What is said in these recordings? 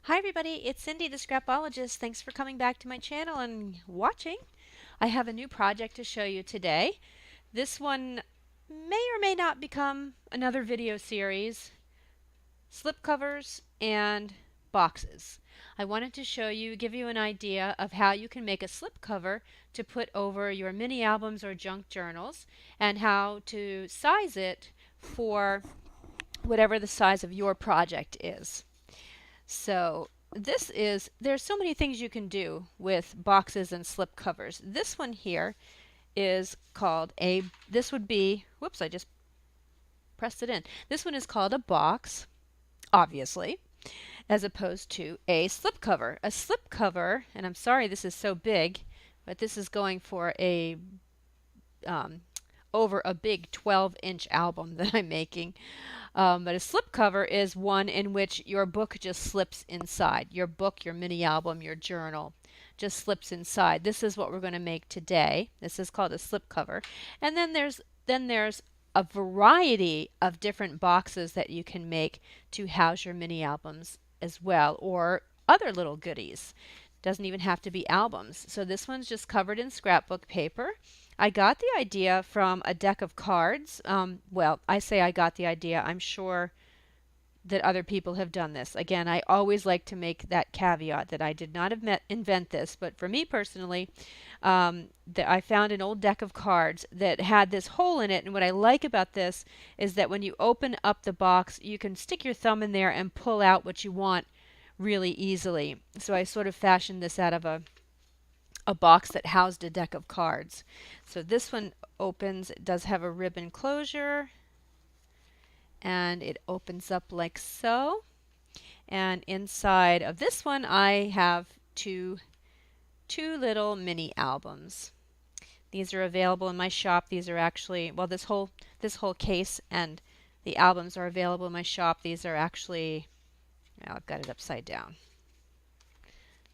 Hi everybody, it's Cindy the Scrapologist. Thanks for coming back to my channel and watching. I have a new project to show you today. This one may or may not become another video series, slipcovers and boxes. I wanted to show you, give you an idea of how you can make a slipcover to put over your mini albums or junk journals and how to size it for whatever the size of your project is. So there's so many things you can do with boxes and slip covers. This one here is called this would be, whoops, I just pressed it in. This one is called a box, obviously, as opposed to a slip cover. A slip cover, and I'm sorry this is so big, but this is going for a over a big 12-inch album that I'm making. But a slipcover is one in which your book just slips inside. Your book, your mini album, your journal just slips inside. This is what we're going to make today. This is called a slipcover. And then there's a variety of different boxes that you can make to house your mini albums as well, or other little goodies. Doesn't even have to be albums. So this one's just covered in scrapbook paper. I got the idea from a deck of cards. Well, I say I got the idea. I'm sure that other people have done this. Again, I always like to make that caveat that I did not invent this, but for me personally, I found an old deck of cards that had this hole in it, and what I like about this is that when you open up the box, you can stick your thumb in there and pull out what you want really easily. So I sort of fashioned this out of a box that housed a deck of cards. So this one opens, it does have a ribbon closure, and it opens up like so. And inside of this one I have two little mini albums. These are available in my shop. These are actually, well, this whole case and the albums are available in my shop. These are actually, well, I've got it upside down.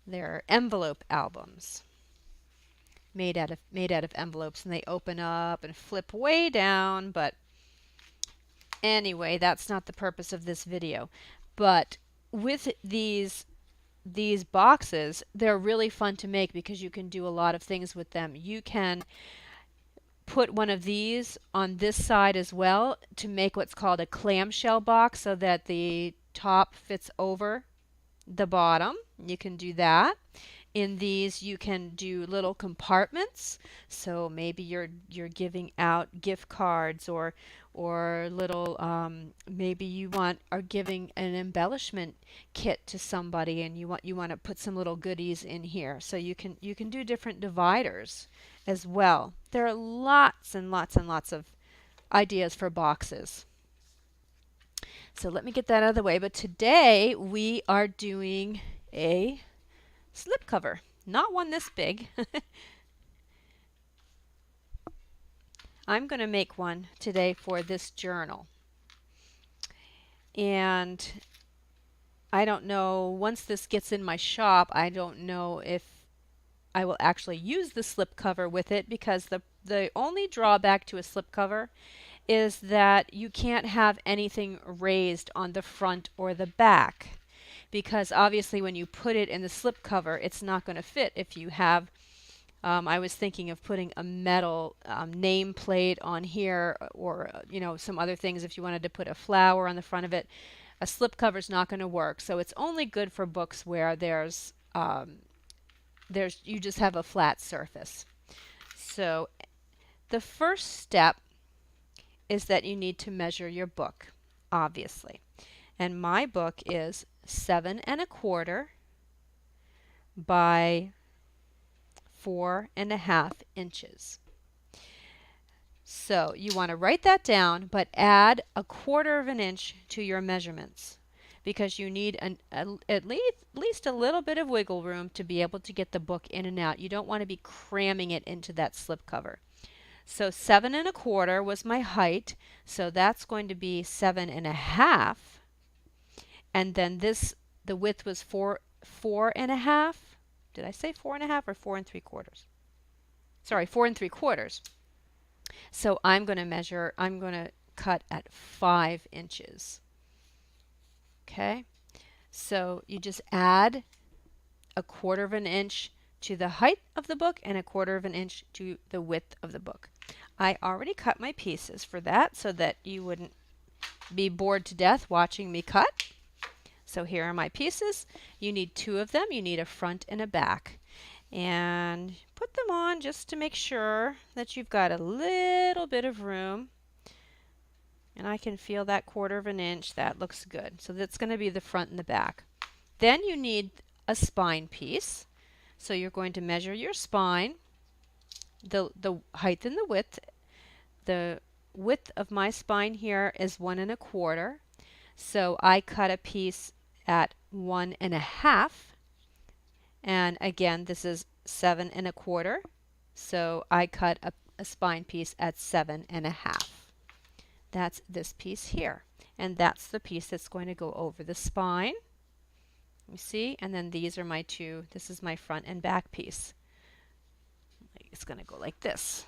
They're envelope albums. Made out of envelopes, and they open up and flip way down, but anyway, that's not the purpose of this video. But with these boxes, they're really fun to make because you can do a lot of things with them. You can put one of these on this side as well to make what's called a clamshell box so that the top fits over the bottom. You can do that. In these you can do little compartments, so maybe you're giving out gift cards or little maybe you are giving an embellishment kit to somebody and you want to put some little goodies in here. So you can do different dividers as well. There are lots and lots and lots of ideas for boxes. So let me get that out of the way. But today we are doing a slipcover, not one this big. I'm going to make one today for this journal. And I don't know, once this gets in my shop, I don't know if I will actually use the slipcover with it, because the only drawback to a slipcover is that you can't have anything raised on the front or the back, because obviously when you put it in the slipcover, it's not going to fit. If you have, I was thinking of putting a metal nameplate on here, or some other things. If you wanted to put a flower on the front of it, a slipcover is not going to work. So it's only good for books where you just have a flat surface. So the first step is that you need to measure your book, obviously. And my book is 7 1/4 by 4 1/2 inches. So you want to write that down, but add 1/4 of an inch to your measurements, because you need at least a little bit of wiggle room to be able to get the book in and out. You don't want to be cramming it into that slipcover. So 7 1/4 was my height, so that's going to be 7 1/2. And then the width was 4 1/2. Did I say 4 1/2 or 4 3/4? Sorry, 4 3/4. So I'm going to cut at 5 inches. Okay, So you just add a 1/4 of an inch to the height of the book and a 1/4 of an inch to the width of the book. I already cut my pieces for that so that you wouldn't be bored to death watching me cut. So here are my pieces. You need 2 of them. You need a front and a back. And put them on just to make sure that you've got a little bit of room. And I can feel that 1/4 of an inch. That looks good. So that's going to be the front and the back. Then you need a spine piece. So you're going to measure your spine, the height and the width. The width of my spine here is 1 1/4. So I cut a piece at 1 1/2. And again, this is 7 1/4. So I cut a spine piece at 7 1/2. That's this piece here. And that's the piece that's going to go over the spine. You see? And then these are my 2. This is my front and back piece. It's going to go like this.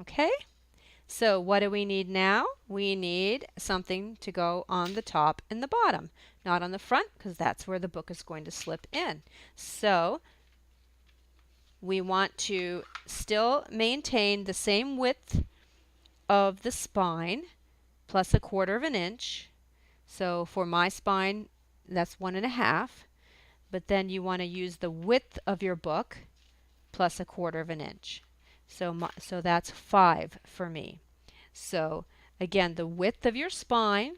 Okay? So what do we need now? We need something to go on the top and the bottom. Not on the front, because that's where the book is going to slip in. So we want to still maintain the same width of the spine plus a 1/4 of an inch. So for my spine, that's 1 1/2. But then you want to use the width of your book plus a 1/4 of an inch. So that's 5 for me. So again, the width of your spine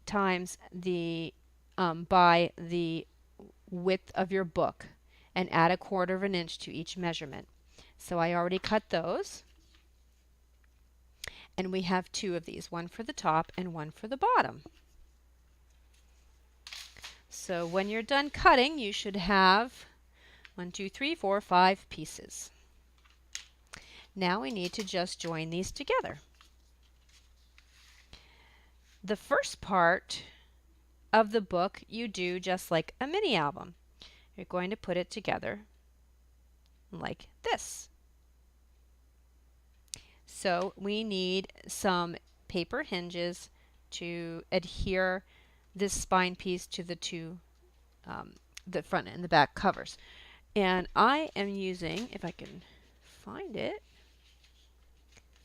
times the by the width of your book, and add a 1/4 of an inch to each measurement. So I already cut those. And we have 2 of these, one for the top and one for the bottom. So when you're done cutting, you should have 1, 2, 3, 4, 5 pieces. Now we need to just join these together. The first part of the book you do just like a mini album. You're going to put it together like this. So we need some paper hinges to adhere this spine piece to the 2, the front and the back covers. And I am using, if I can find it,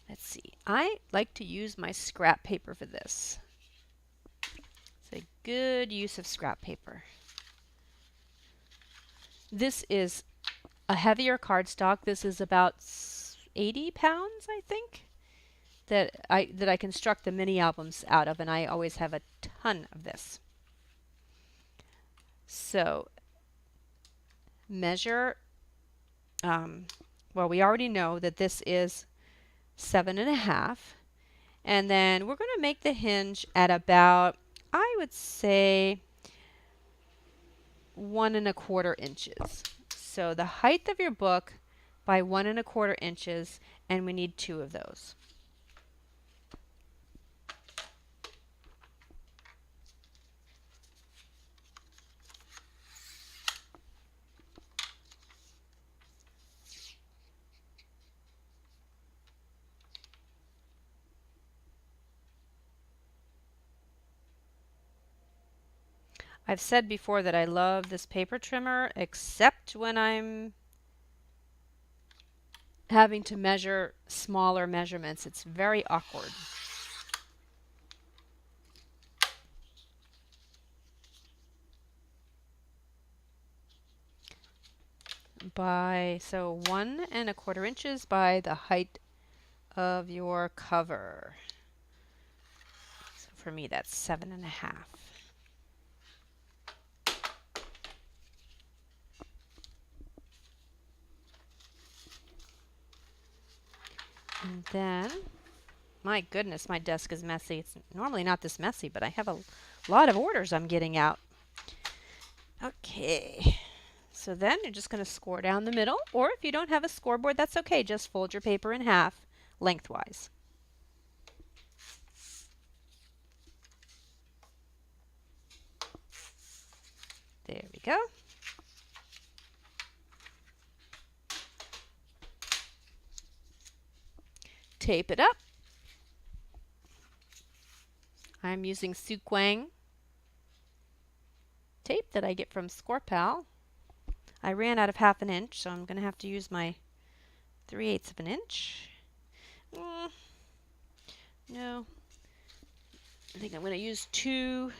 let's see, I like to use my scrap paper for this. It's a good use of scrap paper. This is a heavier cardstock. This is about 80 pounds, I think, that I construct the mini albums out of, and I always have a ton of this. So measure, well, we already know that this is 7 1/2, and then we're going to make the hinge at about, I would say, 1 1/4 inches. So the height of your book by 1 1/4 inches, and we need 2 of those. I've said before that I love this paper trimmer, except when I'm having to measure smaller measurements. It's very awkward. So 1 1/4 inches by the height of your cover. So for me, that's 7 1/2. And then, my goodness, my desk is messy. It's normally not this messy, but I have a lot of orders I'm getting out. Okay, so then you're just going to score down the middle, or if you don't have a scoreboard, that's okay. Just fold your paper in half lengthwise. There we go. Tape it up. I'm using Suquang tape that I get from Scrapal. I ran out of 1/2 inch, so I'm going to have to use my 3/8 of an inch. No, I think I'm going to use 2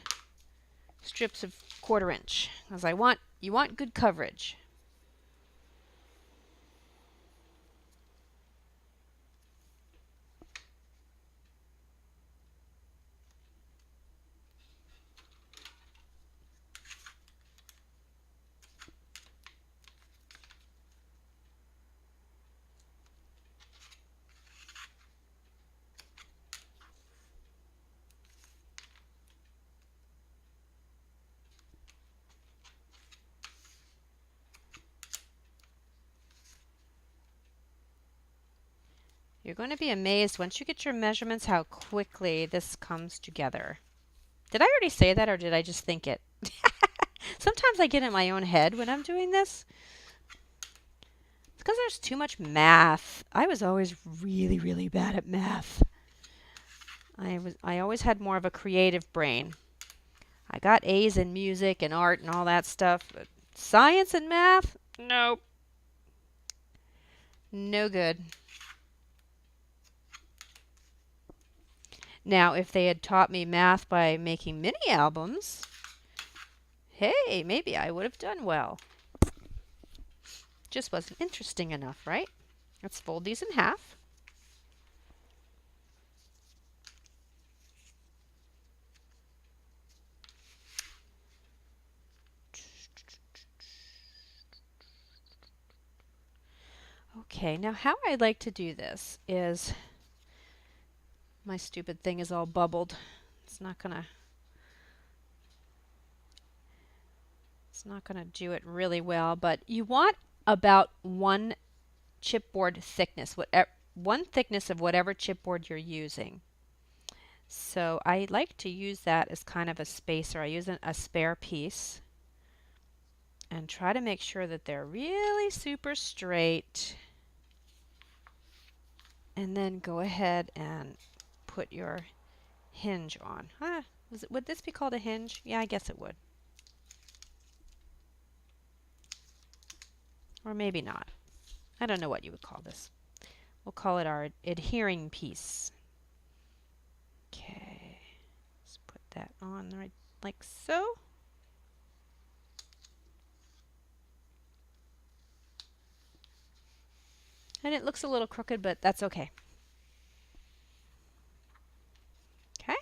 strips of 1/4 inch because you want good coverage. You're going to be amazed once you get your measurements how quickly this comes together. Did I already say that or did I just think it? Sometimes I get in my own head when I'm doing this. It's because there's too much math. I was always really, really bad at math. I always had more of a creative brain. I got A's in music and art and all that stuff, but science and math? Nope. No good. Now, if they had taught me math by making mini albums, hey, maybe I would have done well. Just wasn't interesting enough, right? Let's fold these in half. Okay, now how I like to do this is, my stupid thing is all bubbled. It's not gonna do it really well, but you want about 1 chipboard thickness, one thickness of whatever chipboard you're using. So I like to use that as kind of a spacer. I use a spare piece and try to make sure that they're really super straight. And then go ahead and put your hinge on. Would this be called a hinge? Yeah, I guess it would. Or maybe not. I don't know what you would call this. We'll call it our adhering piece. Okay, let's put that on right like so. And it looks a little crooked, but that's okay. Okay.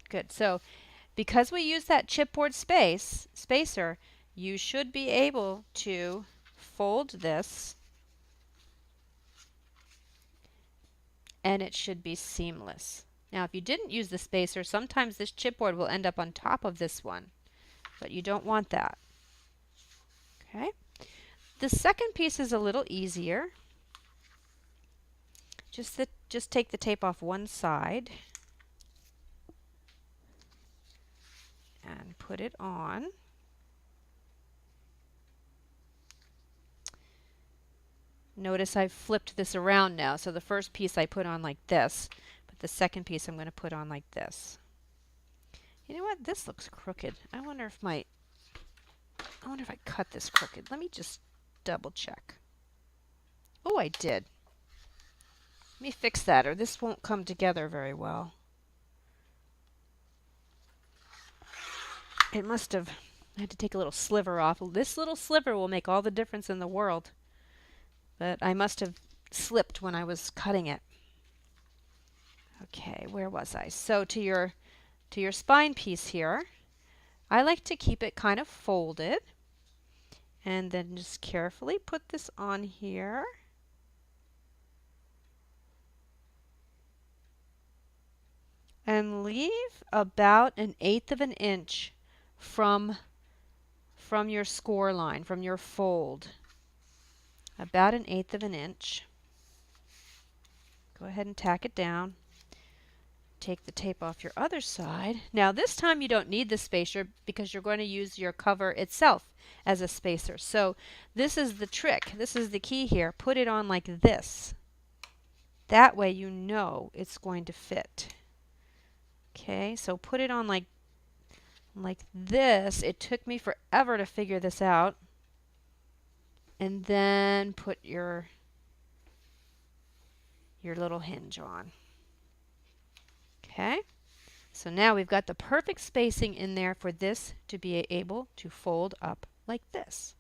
Good. So because we use that chipboard spacer, you should be able to fold this and it should be seamless. Now if you didn't use the spacer, sometimes this chipboard will end up on top of this one, but you don't want that. Okay. The second piece is a little easier. Just take the tape off one side and put it on. Notice I've flipped this around now, so the first piece I put on like this, but the second piece I'm going to put on like this. You know what? This looks crooked. I wonder if I cut this crooked. Let me just double check. Oh, I did. Let me fix that, or this won't come together very well. It must have, I had to take a little sliver off. This little sliver will make all the difference in the world. But I must have slipped when I was cutting it. Okay, where was I? So to your spine piece here, I like to keep it kind of folded. And then just carefully put this on here. And leave about 1/8 of an inch from your score line, from your fold. About 1/8 of an inch. Go ahead and tack it down. Take the tape off your other side. Now this time you don't need the spacer because you're going to use your cover itself as a spacer. So this is the trick. This is the key here. Put it on like this. That way you know it's going to fit. Okay, so put it on like this. It took me forever to figure this out. And then put your little hinge on. Okay, so now we've got the perfect spacing in there for this to be able to fold up like this.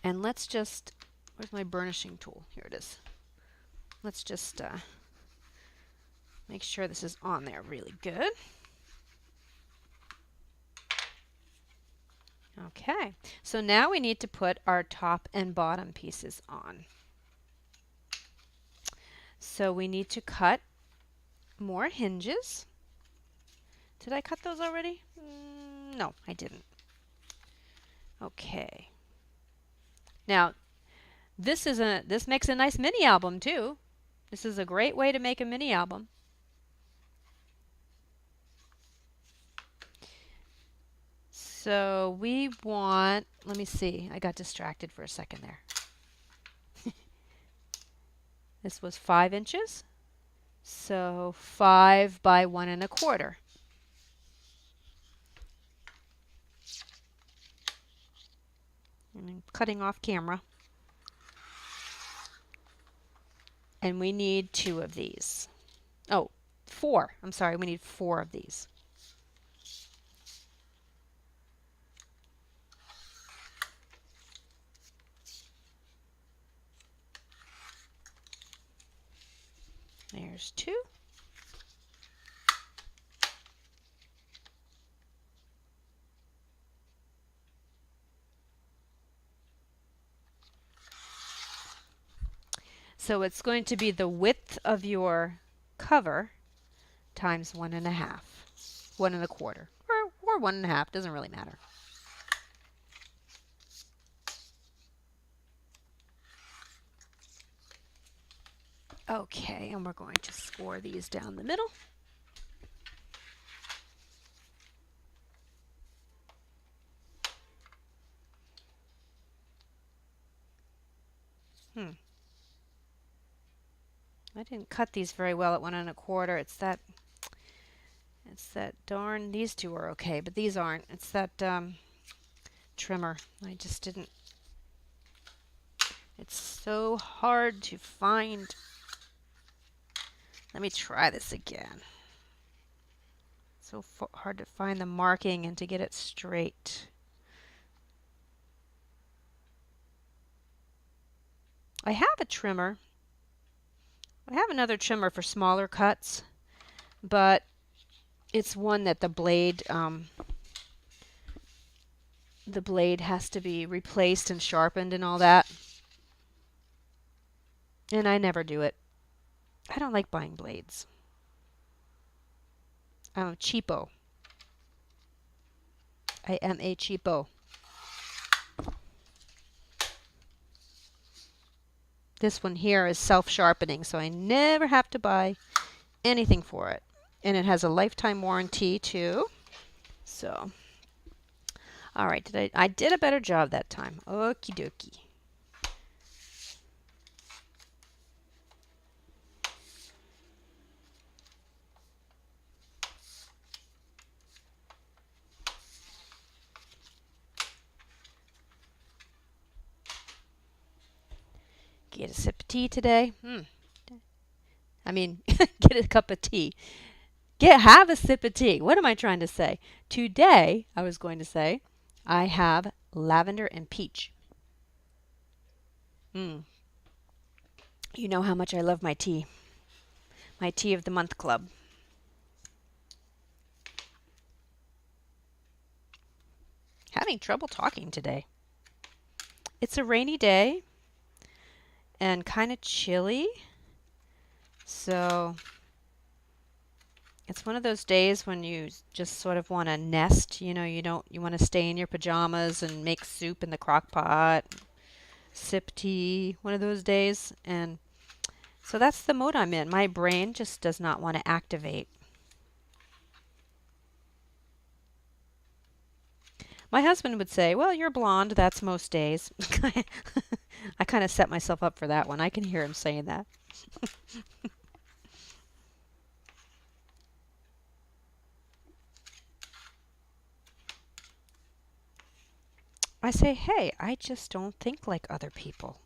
And let's just, where's my burnishing tool? Here it is. Let's just make sure this is on there really good. Okay, so now we need to put our top and bottom pieces on. So we need to cut more hinges. Did I cut those already? No, I didn't. Okay. Now, this makes a nice mini album too. This is a great way to make a mini album. So we want, let me see, I got distracted for a second there. This was 5 inches. So 5 by 1 1/4. And I'm cutting off camera. And we need 2 of these. Oh, 4. I'm sorry, we need 4 of these. There's 2. So it's going to be the width of your cover times 1 1/2, 1 1/4, or 1 1/2, doesn't really matter. Okay, and we're going to score these down the middle. I didn't cut these very well at 1 1/4. It's that darn, these 2 are okay, but these aren't. It's that trimmer. I just didn't. It's so hard to find. Let me try this again. So hard to find the marking and to get it straight. I have a trimmer. I have another trimmer for smaller cuts, but it's one that the blade has to be replaced and sharpened and all that. And I never do it. I don't like buying blades. I'm a cheapo. I am a cheapo. This one here is self-sharpening, so I never have to buy anything for it. And it has a lifetime warranty too. So, all right, I did a better job that time. Okie dokie. Get a sip of tea today. I mean, get a cup of tea. Have a sip of tea. What am I trying to say? Today, I was going to say, I have lavender and peach. You know how much I love my tea. My tea of the month club. Having trouble talking today. It's a rainy day and kind of chilly. So it's one of those days when you just sort of want to nest. You know, you want to stay in your pajamas and make soup in the crock pot, sip tea, one of those days. And so that's the mode I'm in. My brain just does not want to activate. My husband would say, well, you're blonde, that's most days. I kind of set myself up for that one. I can hear him saying that. I say, hey, I just don't think like other people.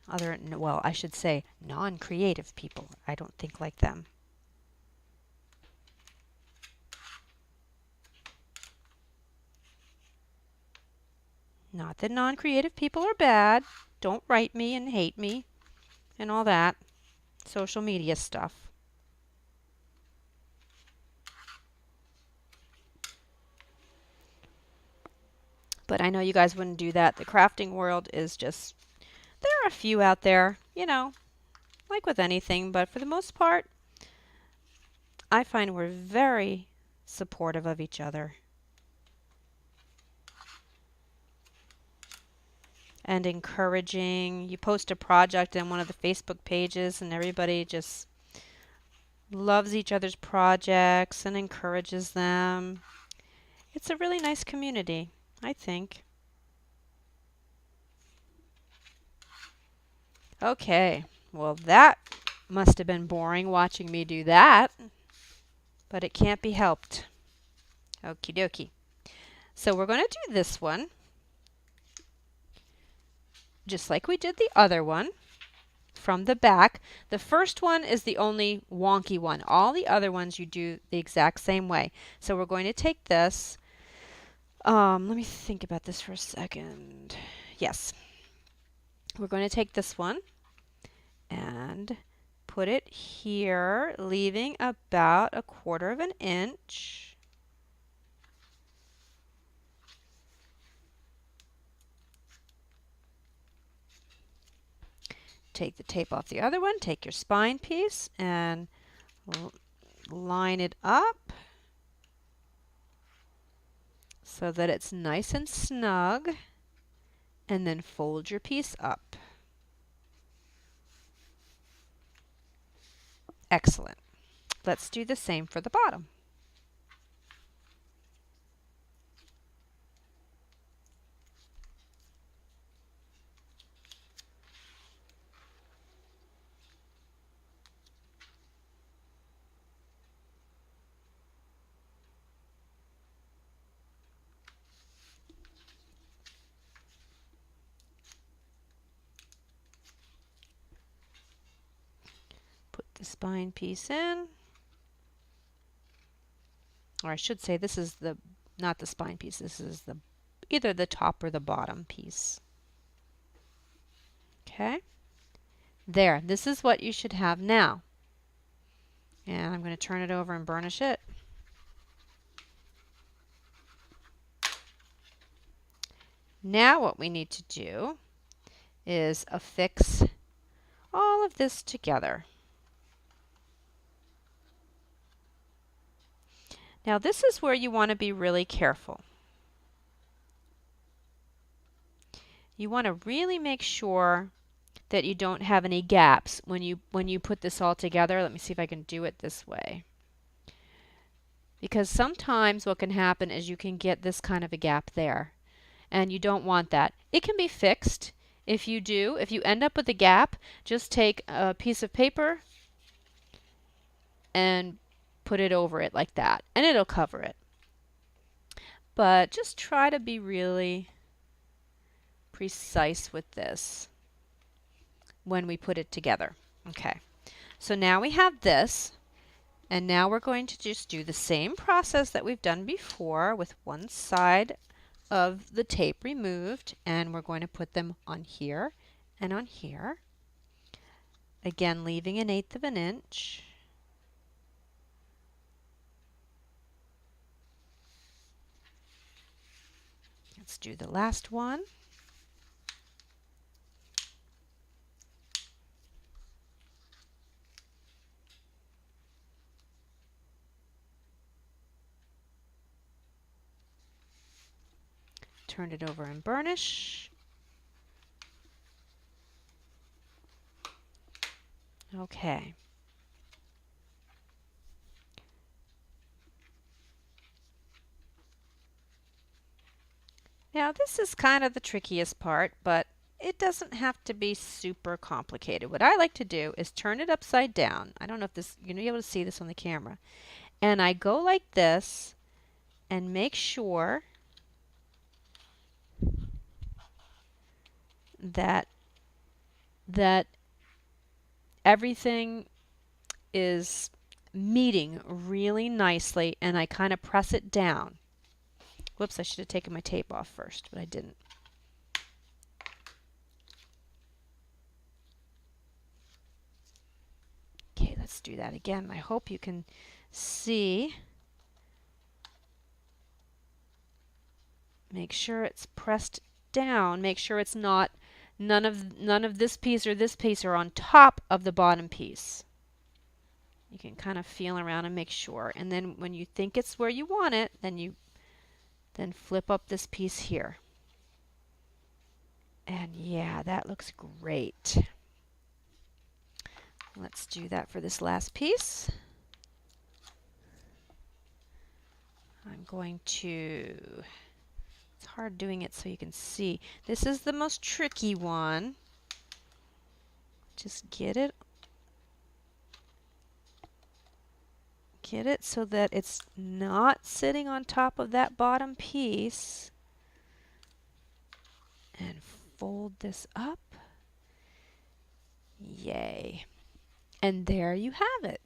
Well, I should say non-creative people. I don't think like them. Not that non-creative people are bad. Don't write me and hate me and all that social media stuff. But I know you guys wouldn't do that. The crafting world is just, there are a few out there, like with anything, but for the most part, I find we're very supportive of each other and encouraging. You post a project in one of the Facebook pages and everybody just loves each other's projects and encourages them. It's a really nice community, I think. Okay, well that must have been boring watching me do that, but it can't be helped. Okie dokie. So we're going to do this one just like we did the other one from the back. The first one is the only wonky one. All the other ones you do the exact same way. So we're going to take this. Let me think about this for a second. Yes. We're going to take this one and put it here, leaving about 1/4 of an inch. Take the tape off the other one, take your spine piece and line it up so that it's nice and snug, and then fold your piece up. Excellent. Let's do the same for the bottom. Put the spine piece in. Or I should say this is not the spine piece. This is either the top or the bottom piece. Okay. There. This is what you should have now. And I'm going to turn it over and burnish it. Now what we need to do is affix all of this together. Now this is where you want to be really careful. You want to really make sure that you don't have any gaps when you put this all together. Let me see if I can do it this way. Because sometimes what can happen is you can get this kind of a gap there, and you don't want that. It can be fixed. If you end up with a gap, just take a piece of paper and put it over it like that, and it'll cover it. But just try to be really precise with this when we put it together. Okay, so now we have this, and now we're going to just do the same process that we've done before with one side of the tape removed, and we're going to put them on here and on here. Again, leaving 1/8 of an inch. Let's do the last one. Turn it over and burnish. Okay. Now this is kind of the trickiest part, but it doesn't have to be super complicated. What I like to do is turn it upside down. I don't know if this, you're going to be able to see this on the camera. And I go like this and make sure that everything is meeting really nicely, and I kind of press it down. Whoops, I should have taken my tape off first, but I didn't. Okay, let's do that again. I hope you can see. Make sure it's pressed down. Make sure it's not none of this piece or this piece are on top of the bottom piece. You can kind of feel around and make sure. And then when you think it's where you want it, then flip up this piece here. And yeah, that looks great. Let's do that for this last piece. I'm going to, it's hard doing it so you can see. This is the most tricky one. Just get it so that it's not sitting on top of that bottom piece. And fold this up. Yay. And there you have it.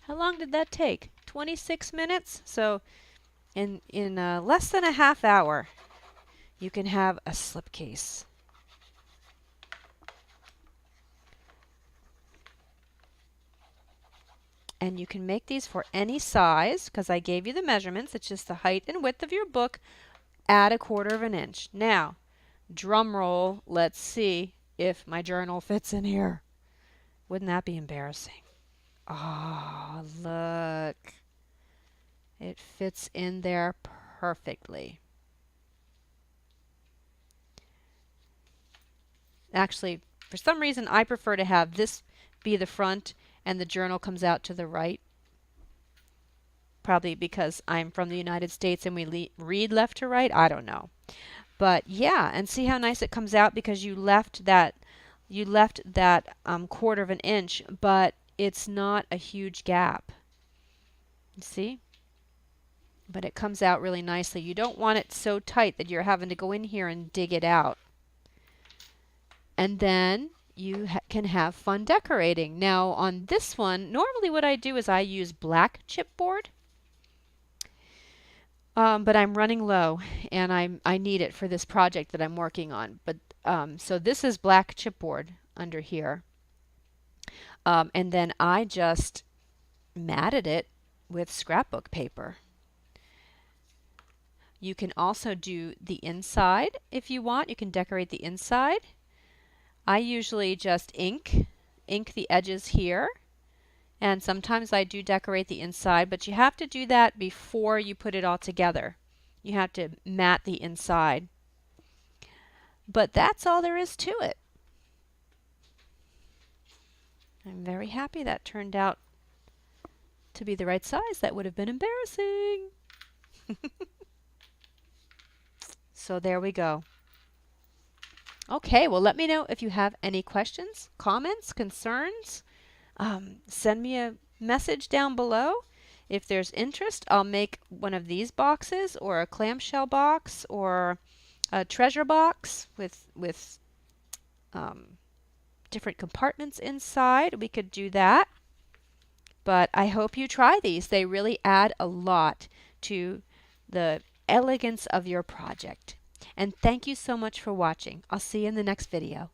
How long did that take? 26 minutes? So in less than a half hour, you can have a slipcase. And you can make these for any size, because I gave you the measurements. It's just the height and width of your book at 1/4 of an inch. Now, drum roll, let's see if my journal fits in here. Wouldn't that be embarrassing? Oh, look. It fits in there perfectly. Actually, for some reason, I prefer to have this be the front and the journal comes out to the right. Probably because I'm from the United States and we read left to right. I don't know. But yeah, and see how nice it comes out because you left that 1/4 of an inch, but it's not a huge gap. You see? But it comes out really nicely. You don't want it so tight that you're having to go in here and dig it out. And then you can have fun decorating. Now on this one, normally what I do is I use black chipboard. But I'm running low and I need it for this project that I'm working on. But so this is black chipboard under here. And then I just matted it with scrapbook paper. You can also do the inside if you want. You can decorate the inside. I usually just ink the edges here. And sometimes I do decorate the inside, but you have to do that before you put it all together. You have to mat the inside. But that's all there is to it. I'm very happy that turned out to be the right size. That would have been embarrassing. So there we go. Okay, well, let me know if you have any questions, comments, concerns. Send me a message down below. If there's interest, I'll make one of these boxes or a clamshell box or a treasure box with different compartments inside. We could do that. But I hope you try these. They really add a lot to the elegance of your project. And thank you so much for watching. I'll see you in the next video.